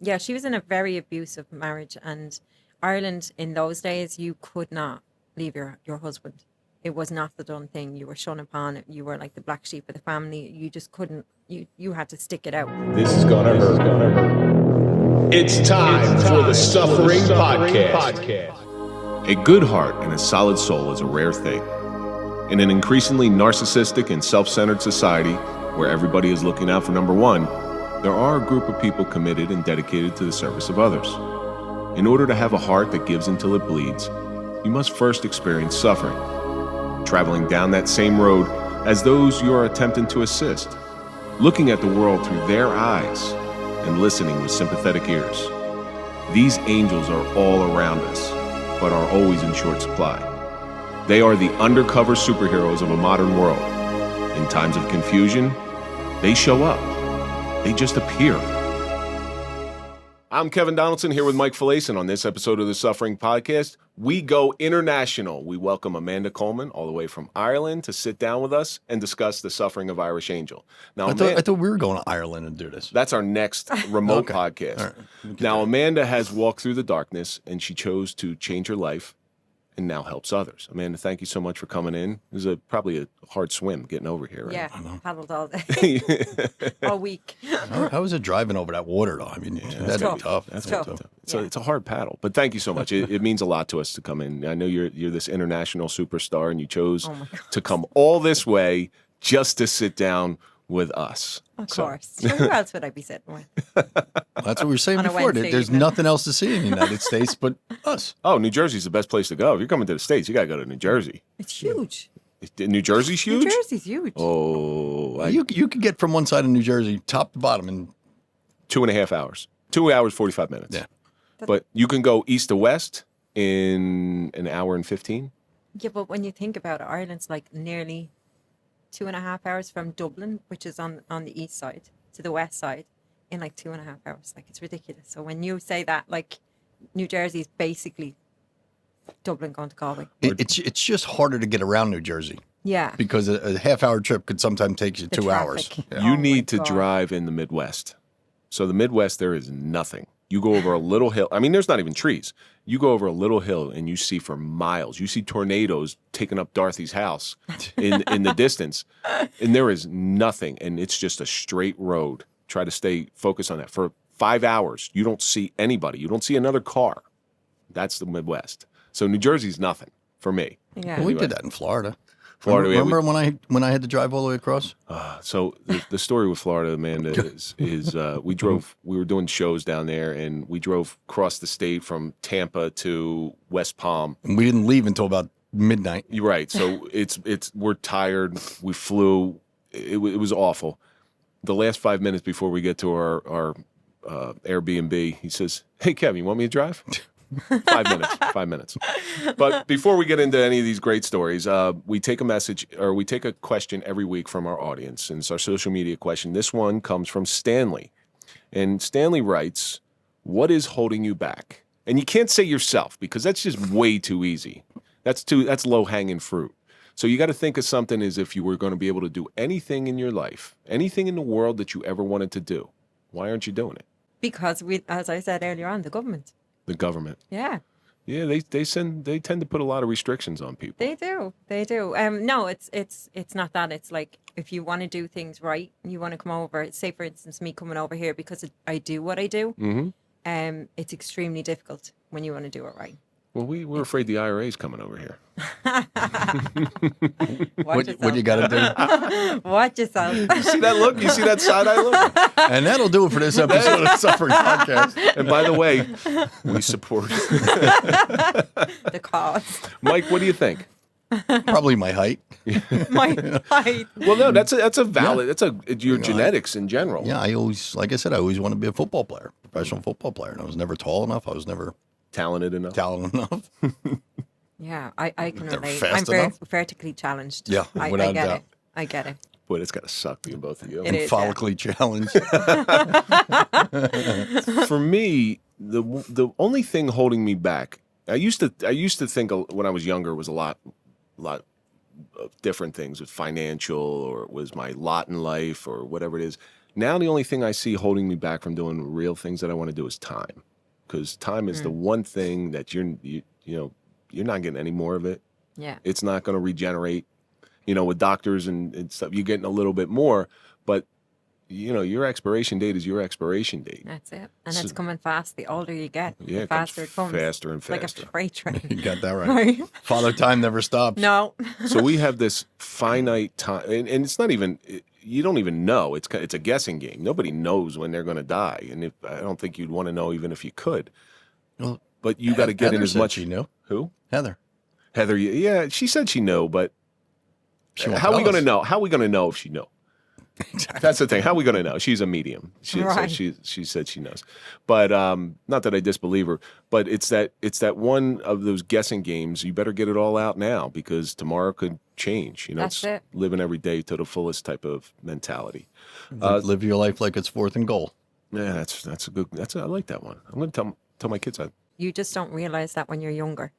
Yeah, she was in a very abusive marriage, and Ireland in those days, you could not leave your husband. It was not the done thing. You were shunned upon. You were like the black sheep of the family. You just couldn't. You had to stick it out. This is gonna hurt. It's time for the Suffering Podcast. A good heart and a solid soul is a rare thing. In an increasingly narcissistic and self-centered society where everybody is looking out for number one, there are a group of people committed and dedicated to the service of others. In order to have a heart that gives until it bleeds, you must first experience suffering, traveling down that same road as those you are attempting to assist, looking at the world through their eyes and listening with sympathetic ears. These angels are all around us, but are always in short supply. They are the undercover superheroes of a modern world. In times of confusion, they show up. They just appear. I'm Kevin Donaldson here with Mike Failace, and on this episode of the Suffering Podcast, we go international. We welcome Amanda Coleman all the way from Ireland to sit down with us and discuss the suffering of Irish Angel. Now, I thought we were going to Ireland and do this. That's our next remote podcast. Right. Now, Amanda has walked through the darkness, and she chose to change her life and now helps others. Amanda, thank you so much for coming in. It was probably a hard swim getting over here, right? Yeah, paddled all day, all week. How was it driving over that water, though? I mean, that'd be tough. That's tough. It's a hard paddle, but thank you so much. It means a lot to us to come in. I know you're this international superstar, and you chose to come all this way just to sit down with us. Of course. Who else would I be sitting with? That's what we were saying before. There's nothing else to see in the United States but us. Oh, New Jersey's the best place to go. If you're coming to the States, you got to go to New Jersey. It's huge. New Jersey's huge? New Jersey's huge. Oh. You could get from one side of New Jersey, top to bottom, in 2.5 hours. 2 hours, 45 minutes. Yeah. But you can go east to west in an hour and 15. Yeah, but when you think about it, Ireland's like nearly 2.5 hours from Dublin, which is on the east side, to the west side in like 2.5 hours. Like, it's ridiculous. So when you say that, like, New Jersey is basically Dublin going to Galway. It's just harder to get around New Jersey. Yeah. Because a half-hour trip could sometimes take you 2 hours. Yeah. You need to drive in the Midwest. So the Midwest, there is nothing. You go over a little hill. I mean, there's not even trees. You go over a little hill and you see for miles. You see tornadoes taking up Dorothy's house in the distance. And there is nothing. And it's just a straight road. Try to stay focused on that. For 5 hours, you don't see anybody. You don't see another car. That's the Midwest. So New Jersey's nothing for me. Yeah. Well, we did that in Florida. Remember when I had to drive all the way across? So the story with Florida, Amanda, is we were doing shows down there, and we drove across the state from Tampa to West Palm. And we didn't leave until about midnight. You're right. So we're tired. We flew. It was awful. The last 5 minutes before we get to our Airbnb, he says, "Hey, Kevin, you want me to drive?" 5 minutes. But before we get into any of these great stories, we take a question every week from our audience, and it's our social media question. This one comes from Stanley, and Stanley writes, "What is holding you back?" And you can't say yourself, because that's just way too easy. That's low-hanging fruit. So you got to think of something as if you were going to be able to do anything in your life, anything in the world that you ever wanted to do. Why aren't you doing it? Because as I said earlier on, the government. The government. Yeah. Yeah, they tend to put a lot of restrictions on people. They do. No, it's not that. It's like, if you want to do things right, you want to come over. Say, for instance, me coming over here because I do what I do. Mm-hmm. It's extremely difficult when you want to do it right. Well, we're afraid the IRA's coming over here. What you got to do? Watch yourself. You see that look? You see that side-eye look? And that'll do it for this episode of the Suffering Podcast. And by the way, we support the cause. Mike, what do you think? Probably my height. My height. Well, no, that's a valid. That's your genetics in general. Yeah, I always want to be a football player, professional football player, and I was never tall enough. I was never talented enough. Yeah, I can relate. I'm vertically challenged. Yeah, I get it. I get it. Boy, it's got to suck being both of you. And follically challenged. For me, the only thing holding me back, I used to think when I was younger was a lot of different things, with financial, or it was my lot in life, or whatever it is. now the only thing I see holding me back from doing real things that I want to do is time, because time is the one thing that you're not getting any more of it. Yeah. It's not going to regenerate. With doctors and stuff, you're getting a little bit more, but your expiration date is your expiration date. That's it. And it's coming fast. The older you get, Yeah, the faster it comes. Faster and faster. Like a freight train. You got that right. Father Time never stops. No. So we have this finite time, and it's not even, you don't even know. It's a guessing game. Nobody knows when they're going to die. And I don't think you'd want to know even if you could. Well, but you got to get Heather in as said much. She knew. Who? Heather, yeah, she said she knew, but won't how are we tell going to us. know? How are we going to know if she knew? Exactly. That's the thing. How are we going to know? She's a medium. So Right. she said she knows. But not that I disbelieve her, but it's that one of those guessing games. You better get it all out now, because tomorrow could change. That's it's it. living every day to the fullest type of mentality. Live your life like it's 4th and goal. Yeah, I like that one. I'm going to tell my kids that. You just don't realize that when you're younger.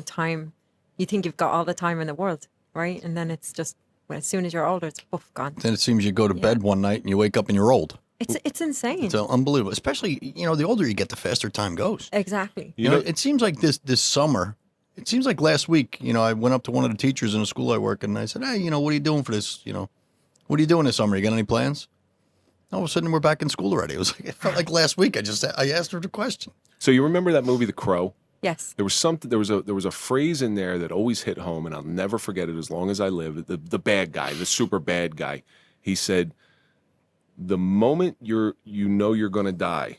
Time, you think you've got all the time in the world, right? And then it's just, as soon as you're older, it's gone. Then it seems you go to bed one night and you wake up and you're old. It's insane. It's unbelievable. Especially, the older you get, the faster time goes. Exactly. It seems like this summer, it seems like last week, I went up to one of the teachers in the school I work in, and I said, hey, what are you doing for this? What are you doing this summer? You got any plans? All of a sudden, we're back in school already. It felt like last week. I asked her the question. So you remember that movie, The Crow? Yes. There was something. There was a phrase in there that always hit home, and I'll never forget it as long as I live. The bad guy, the super bad guy, he said, "The moment you're going to die,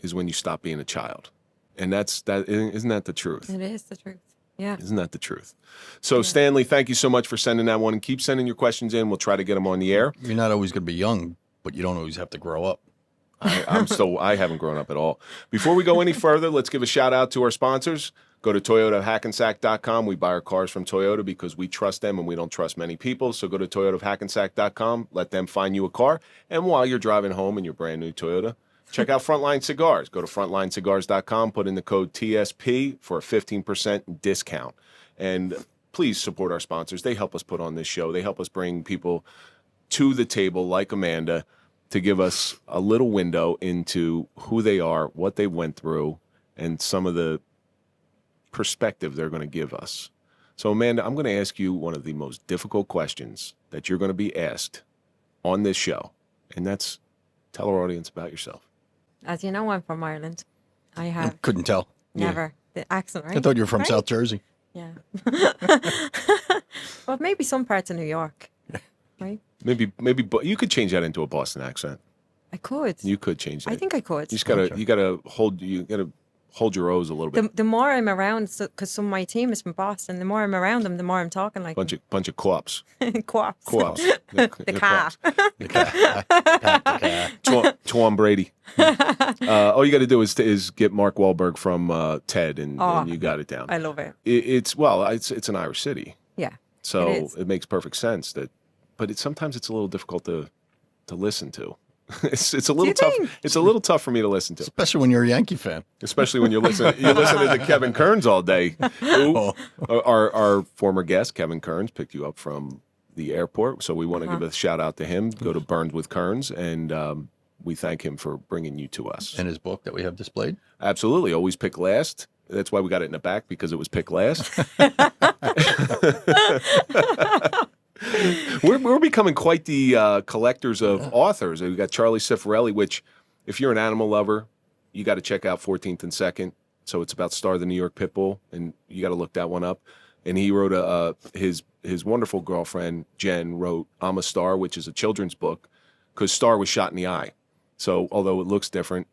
is when you stop being a child," and isn't that the truth? It is the truth. Yeah. Isn't that the truth? So Stanley, thank you so much for sending that one, and keep sending your questions in. We'll try to get them on the air. You're not always going to be young, but you don't always have to grow up. I haven't grown up at all. Before we go any further, let's give a shout out to our sponsors. Go to ToyotaHackensack.com. We buy our cars from Toyota because we trust them and we don't trust many people. So go to ToyotaHackensack.com. Let them find you a car. And while you're driving home in your brand new Toyota, check out Frontline Cigars. Go to FrontlineCigars.com. Put in the code TSP for a 15% discount. And please support our sponsors. They help us put on this show. They help us bring people to the table like Amanda, to give us a little window into who they are, what they went through, and some of the perspective they're going to give us. So, Amanda, I'm going to ask you one of the most difficult questions that you're going to be asked on this show, and that's tell our audience about yourself. As you know, I'm from Ireland. I have Couldn't tell. never. The accent, right? I thought you were from Right? South Jersey. Yeah. Well, maybe some parts of New York. Right? Maybe you could change that into a Boston accent. I could. You could change that. I think I could. You just gotta hold your O's a little bit. The more I'm around, because some of my team is from Boston, the more I'm around them, the more I'm talking like Bunch of co-ops. co-ops. Co-ops. The car. Tom Brady. All you got to do is get Mark Wahlberg from Ted, and you got it down. I love it. It's an Irish city, Yeah. so It is. it makes perfect sense but sometimes it's a little difficult to listen to. It's a little tough. think? It's a little tough for me to listen to, Especially when you're a Yankee fan. especially when you're listening to Kevin Kearns all day. Who, our former guest Kevin Kearns picked you up from the airport, so we want to give a shout out to him. Go to Burns with Kearns, and we thank him for bringing you to us. And his book that we have displayed. Absolutely, always pick last. That's why we got it in the back, because it was pick last. We're becoming quite the collectors of authors. We've got Charlie Cifarelli, which, if you're an animal lover, you got to check out 14th and 2nd. So it's about Star the New York Pit Bull, and you got to look that one up. And he wrote his wonderful girlfriend, Jen, wrote I'm a Star, which is a children's book, because Star was shot in the eye. So although it looks different,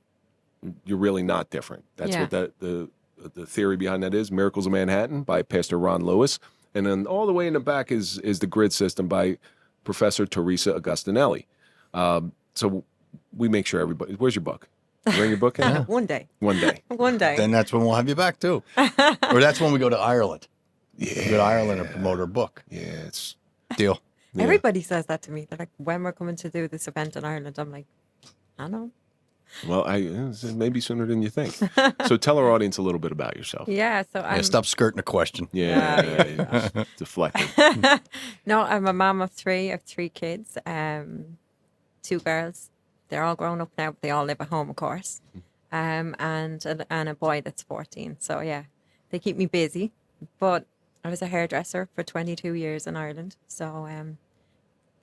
you're really not different. That's what the theory behind that is. Miracles of Manhattan by Pastor Ron Lewis. And then all the way in the back is The Grid System by Professor Teresa Agustinelli. So we make sure everybody. Where's your book? Bring your book in? One day. One day. One day. Then that's when we'll have you back too. Or that's when we go to Ireland. Yeah. We go to Ireland and promote our book. Yeah, it's Deal. Yeah. Everybody says that to me. They're like, when we're coming to do this event in Ireland, I'm like, I know. well, maybe sooner than you think. So tell our audience a little bit about yourself. Yeah, so I'm Stop skirting the question. Yeah. Deflecting. no, I'm a mom of three. I have three kids, 2 girls, they're all grown up now, but they all live at home, of course. And a boy that's 14. So yeah, they keep me busy. But I was a hairdresser for 22 years in Ireland. So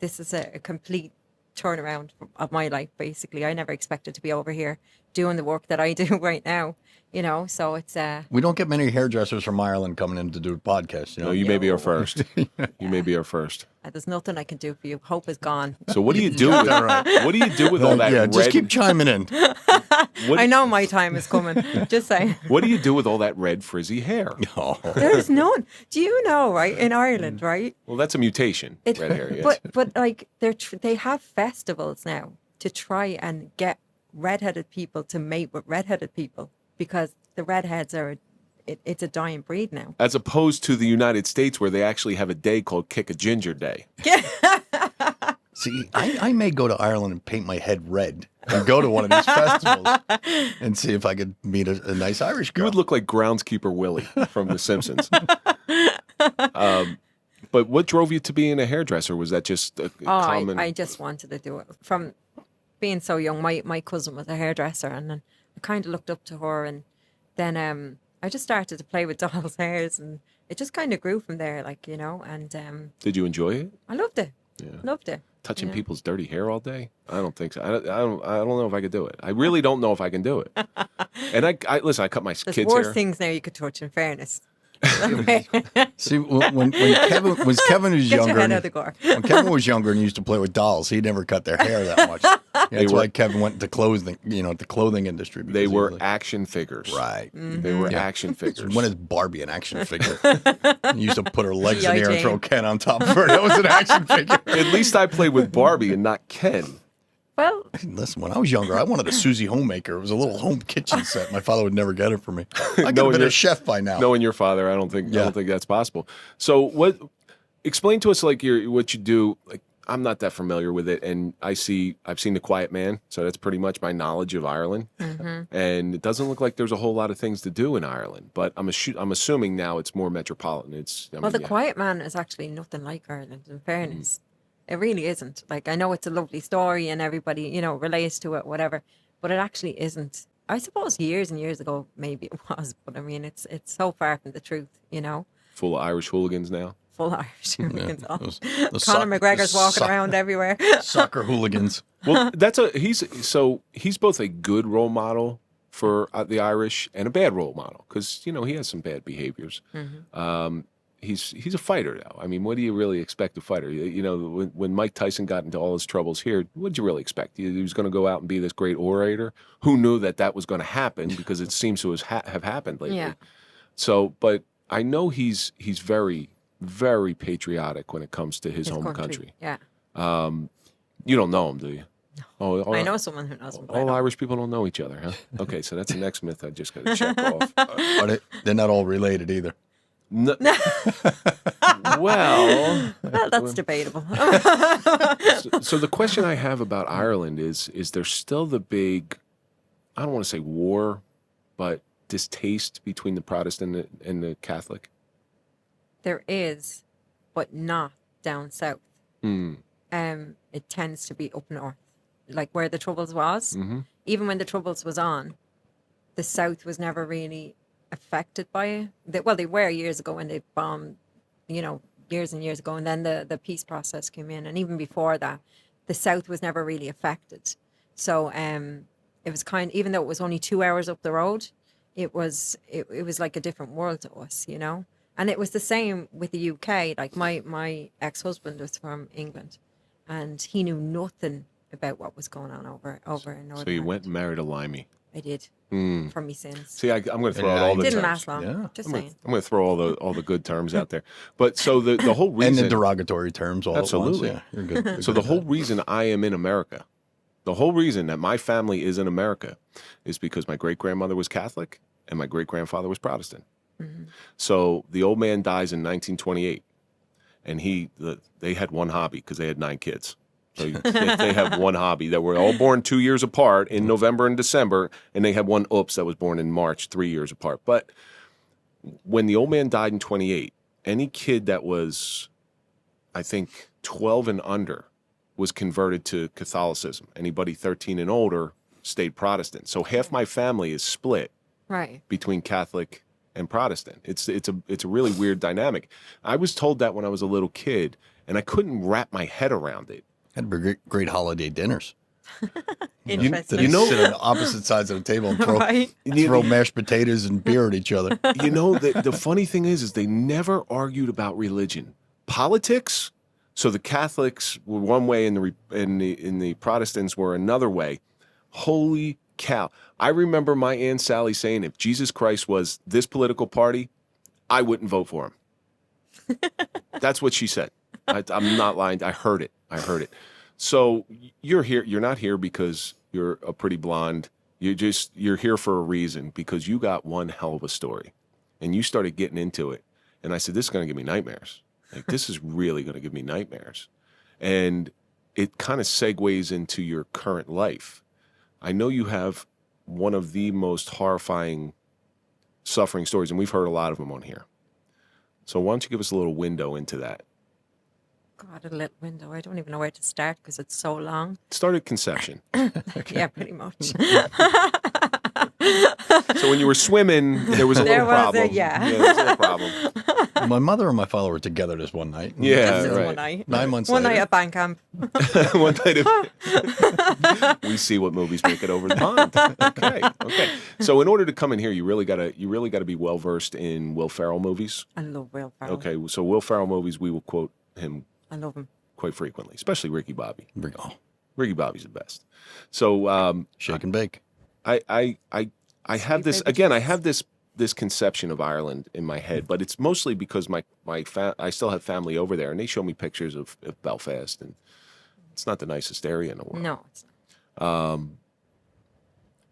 this is a complete turnaround of my life, basically. I never expected to be over here doing the work that I do right now, you know. So it's We don't get many hairdressers from Ireland coming in to do podcasts. You know? No, you may be our first. You may be our first. there's nothing I can do for you. Hope is gone. So what do you do? What do you do with all that yeah, red? just keep chiming in. I know my time is coming. Just saying. What do you do with all that red frizzy hair? Oh. There's none. Do you know, right? In Ireland, right? Well, that's a mutation. Red hair. Yes. But like they have festivals now to try and get redheaded people to mate with redheaded people because the redheads are it's a dying breed now. As opposed to the United States, where they actually have a day called Kick a Ginger Day. See, I may go to Ireland and paint my head red and go to one of these festivals and see if I could meet a nice Irish You girl. would look like groundskeeper Willie from The Simpsons. But what drove you to being a hairdresser? Was that just a common? I just wanted to do it from being so young. My cousin was a hairdresser, and then I kind of looked up to her, and then I just started to play with dolls' hairs, and it just kind of grew from there, like, you know. And Did you enjoy it? I loved it. Yeah. Loved it. Touching Yeah. people's dirty hair all day? I don't think so. I don't know if I could do it. I really don't know if I can do it. And I listen. I cut my There's kids' worse hair. things now you could touch. In fairness. See, when Kevin was Get your younger, head out of the door. when Kevin was younger and he used to play with dolls, he never cut their hair that much. That's why Kevin went into clothing, the clothing industry. because They he were was like, action figures. right. They were action figures. When is Barbie an action figure? You used to put her legs in G.I. the air and Jane. throw Ken on top of her. That was an action figure. At least I played with Barbie and not Ken. Well, Listen, when I was younger, I wanted a Susie Homemaker. It was a little home kitchen set. My father would never get it for me. I could have Knowing been a your- chef by now. Knowing your father, I don't think that's possible. So explain to us like what you do. Like, I'm not that familiar with it, and I've seen The Quiet Man, so that's pretty much my knowledge of Ireland. And it doesn't look like there's a whole lot of things to do in Ireland, but I'm assuming now it's more metropolitan. The Quiet Man is actually nothing like Ireland, in fairness. It really isn't. Like, I know it's a lovely story and everybody, you know, relates to it, whatever, but it actually isn't. I suppose years and years ago, maybe it was, but I mean, it's so far from the truth, you know? full of Irish hooligans now. Full Irish hooligans. Those Conor McGregor's walking around everywhere. Soccer hooligans. Well, he's both a good role model for the Irish and a bad role model because he has some bad behaviors. He's a fighter though. I mean, what do you really expect a fighter? When Mike Tyson got into all his troubles here, what did you really expect? He was going to go out and be this great orator. Who knew that was going to happen? Because it seems to have happened lately. Yeah. So, but I know he's very, very patriotic when it comes to his home country. Yeah. You don't know him, do you? No. Oh, I know someone who knows him. but I all don't. Irish people don't know each other, huh? Okay, so that's the next myth I just got to check off. But they're not all related either. No, well, That's debatable. so the question I have about Ireland is there still the big, I don't want to say war, but distaste between the Protestant and the Catholic? There is, but not down south. Hmm. It tends to be up north, like where the Troubles was. Mm-hmm. Even when the Troubles was on, the south was never really affected by it. They were years ago when they bombed, years and years ago, and then the peace process came in, and even before that, the south was never really affected. So it was even though it was only 2 hours up the road, it was like a different world to us, And it was the same with the UK. Like my ex-husband was from England, and he knew nothing about what was going on over in Northern So you Ireland. went and married a limey. I did Mm. for me sins. See, I'm going to throw out all the Didn't terms. last long. Yeah. Just I'm saying. going to throw all the good terms out there. But so the whole And reason, the derogatory terms all Absolutely. at once. Yeah, you're good. so the whole reason I am in America, the whole reason that my family is in America, is because my great grandmother was Catholic and my great grandfather was Protestant. Mm-hmm. So the old man dies in 1928, and they had one hobby because they had 9 kids. So they have one hobby that were all born 2 years apart in November and December, and they had one oops that was born in March, 3 years apart. But when the old man died in 28, any kid that was, I think, 12 and under was converted to Catholicism. Anybody 13 and older stayed Protestant. So half my family is split Right. between Catholic and Protestant. It's a really weird dynamic. I was told that when I was a little kid, and I couldn't wrap my head around it. Had great holiday dinners. Interesting. They sit on opposite sides of the table and throw, Right. throw mashed potatoes and beer at each other. You know, the funny thing is they never argued about religion. Politics, so the Catholics were one way and the Protestants were another way. Holy cow. I remember my Aunt Sally saying, if Jesus Christ was this political party, I wouldn't vote for him. That's what she said. I'm not lying. I heard it. So you're here. You're not here because you're a pretty blonde. You're here for a reason, because you got one hell of a story and you started getting into it. And I said, this is going to give me nightmares. Like, this is really going to give me nightmares. And it kind of segues into your current life. I know you have one of the most horrifying suffering stories, and we've heard a lot of them on here. So why don't you give us a little window into that? God, a little window. I don't even know where to start because it's so long. Start at conception. Yeah, pretty much. So when you were swimming, there was a little problem. Yeah, there was a little problem. My mother and my father were together this one night. Yeah, That's just right. one night. 9 months One later. night at band camp. One night we see what movies make it over the pond. Okay. So in order to come in here, you really gotta be well versed in Will Ferrell movies. I love Will Ferrell. Okay, so Will Ferrell movies, we will quote him I love him. quite frequently, especially Ricky Bobby. Oh, Ricky Bobby's the best. So shake and bake. I have this baby again. I Jesus. have this conception of Ireland in my head, but it's mostly because I still have family over there, and they show me pictures of Belfast, and it's not the nicest area in the world. No, it's not.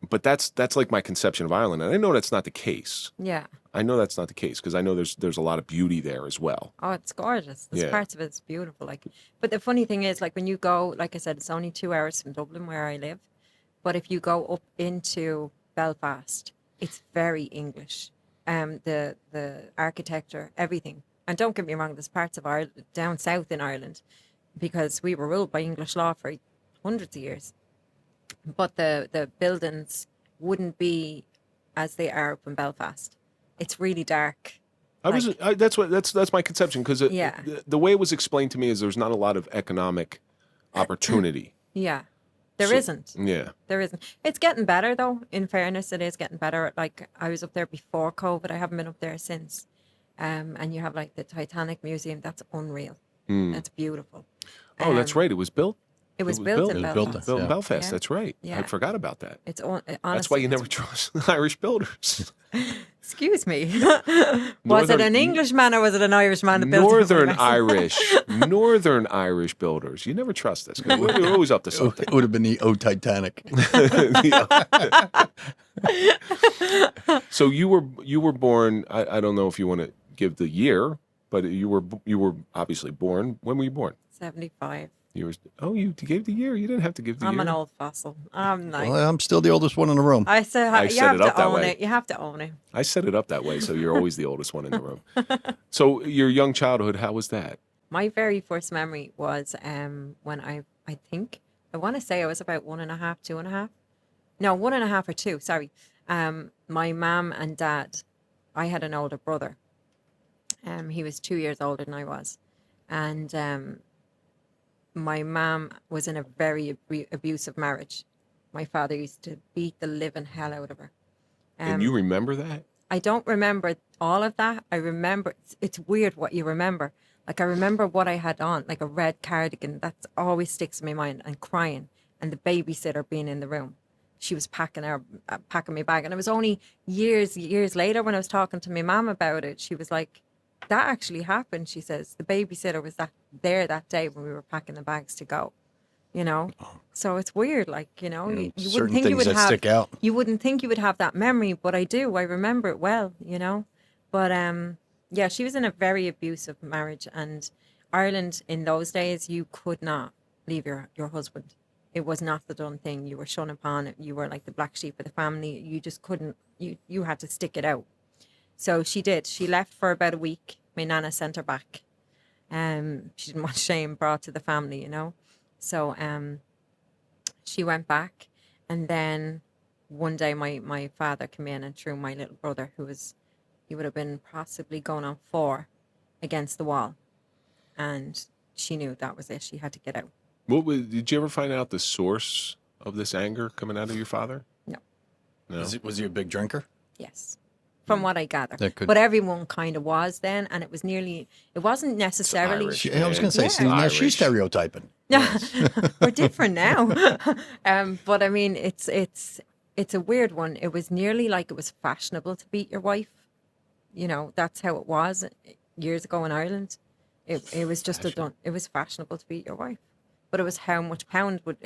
But that's like my conception of Ireland, and I know that's not the case. Yeah. I know that's not the case because I know there's a lot of beauty there as well. Oh, it's gorgeous. There's Yeah. parts of it's beautiful. Like, but the funny thing is, like, when you go, like I said, it's only 2 hours from Dublin where I live. But if you go up into Belfast, it's very English. The architecture, everything. And don't get me wrong, there's parts of Ireland down south in Ireland, because we were ruled by English law for hundreds of years. But the buildings wouldn't be as they are up in Belfast. It's really dark. That's my conception, because Yeah. the way it was explained to me is there's not a lot of economic opportunity. Yeah. There So- isn't. Yeah. There isn't. It's getting better though. In fairness, it is getting better. Like, I was up there before COVID. I haven't been up there since. And you have like the Titanic Museum. That's unreal. That's beautiful. Oh, that's right. It was built. It was was built built- in it was Belfast. built Built in Yeah. Belfast. Yeah. That's right. I Yeah. forgot about that. It's honestly. That's why you never trust Irish builders. Excuse me. Was it an Englishman or was it an Irishman that built it? Oh. Northern Irish builders. You never trust us. 'Cause we're always up to something. It would have been the Titanic. So you were born. I don't know if you want to give the year, but you were obviously born. When were you born? 75. You gave the year. You didn't have to give the year. I'm an old fossil. I'm nice. Well, I'm still the oldest one in the room. I said I you set have it up to that own way. it. You have to own it. I set it up that way, so you're always the oldest one in the room. So your young childhood, how was that? My very first memory was when I want to say I was about 1.5, 2.5. No, 1.5 or 2. Sorry. My mom and dad. I had an older brother. He was 2 years older than I was, and my mom was in a very abusive marriage. My father used to beat the living hell out of her. And you remember that? I don't remember all of that. I remember, it's weird what you remember. Like, I remember what I had on, like a red cardigan. That always sticks in my mind, and crying, and the babysitter being in the room. She was packing my bag. And it was only years later when I was talking to my mom about it. She was like, that actually happened. She says, the babysitter was there that day when we were packing the bags to go, you know? So it's weird. Like, you know, you wouldn't Certain think you things would that have, stick out. you wouldn't think you would have that memory, but I do. I remember it well, you know? But, yeah, she was in a very abusive marriage, and Ireland in those days, you could not leave your husband. It was not the done thing. You were shunned upon. You were like the black sheep of the family. You just couldn't, you had to stick it out. So she did. She left for about a week. My nana sent her back. She didn't want shame brought to the family, you know. So she went back, and then one day my father came in and threw my little brother, he would have been possibly going on 4, against the wall, and she knew that was it. She had to get out. Did you ever find out the source of this anger coming out of your father? No. No. Was he a big drinker? Yes. From what I gather. That could- But everyone kind of was then, and it wasn't necessarily. Irish. I was going to say, Yeah. see, now Irish. she's stereotyping. We're different now. But I mean, it's a weird one. It was nearly like it was fashionable to beat your wife. You know, that's how it was years ago in Ireland. It was just it was fashionable to beat your wife. But it was how much pounding would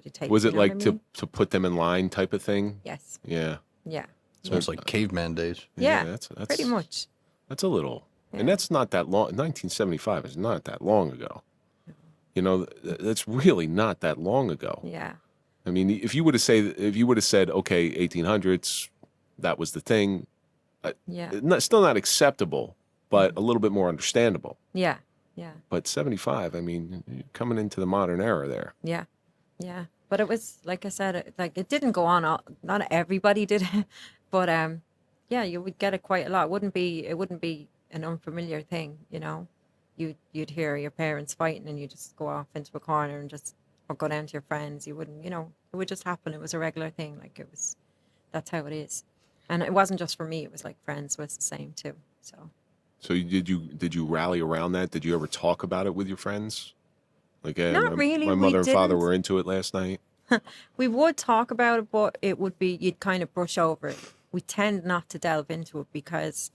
you take? Was you it know like what I mean? to put them in line type of thing? Yes. Yeah. Yeah. So it's like caveman days. Yeah. That's pretty much. That's a little, and that's not that long. 1975 is not that long ago. You know, that's really not that long ago. Yeah. I mean, if you would have said, okay, 1800s, that was the thing. Yeah. Still not acceptable, but a little bit more understandable. Yeah. Yeah. But 75, I mean, you're coming into the modern era there. Yeah. Yeah. But it was, like I said, it didn't go on. Not everybody did it, but yeah, you would get it quite a lot. It wouldn't be an unfamiliar thing, you know. You'd hear your parents fighting, and you just go off into a corner and or go down to your friends. You wouldn't, you know, it would just happen. It was a regular thing. Like that's how it is. And it wasn't just for me. It was like friends was the same too. So did you rally around that? Did you ever talk about it with your friends? Like, Not really, My we mother and father didn't. were into it last night. we would talk about it, but it would be, you'd kind of brush over it. We tend not to delve into it because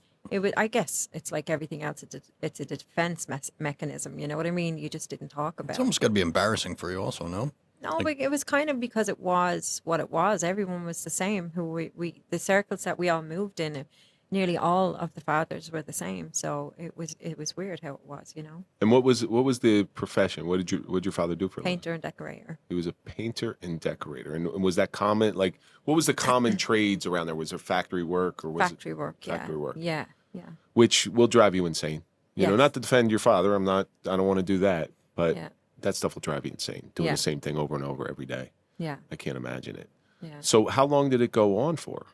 I guess it's like everything else. It's a defense mechanism. You know what I mean? You just didn't talk about It's it. almost got to be embarrassing for you also, no? No, but it was kind of because it was what it was. Everyone was the same. The circles that we all moved in, nearly all of the fathers were the same. So it was weird how it was, you know. And what was the profession? What did your father do for a living? Painter and decorator. He was a painter and decorator. And was that common? Like, what was the common trades around there? Was there factory work or was Factory work. Yeah. factory work? Yeah. Yeah. Which will drive you insane. You know, Yes. not to defend your father. I don't want to do that. But Yeah. that stuff will drive you insane. Doing Yeah. the same thing over and over every day. Yeah. I can't imagine it. Yeah. So how long did it go on for?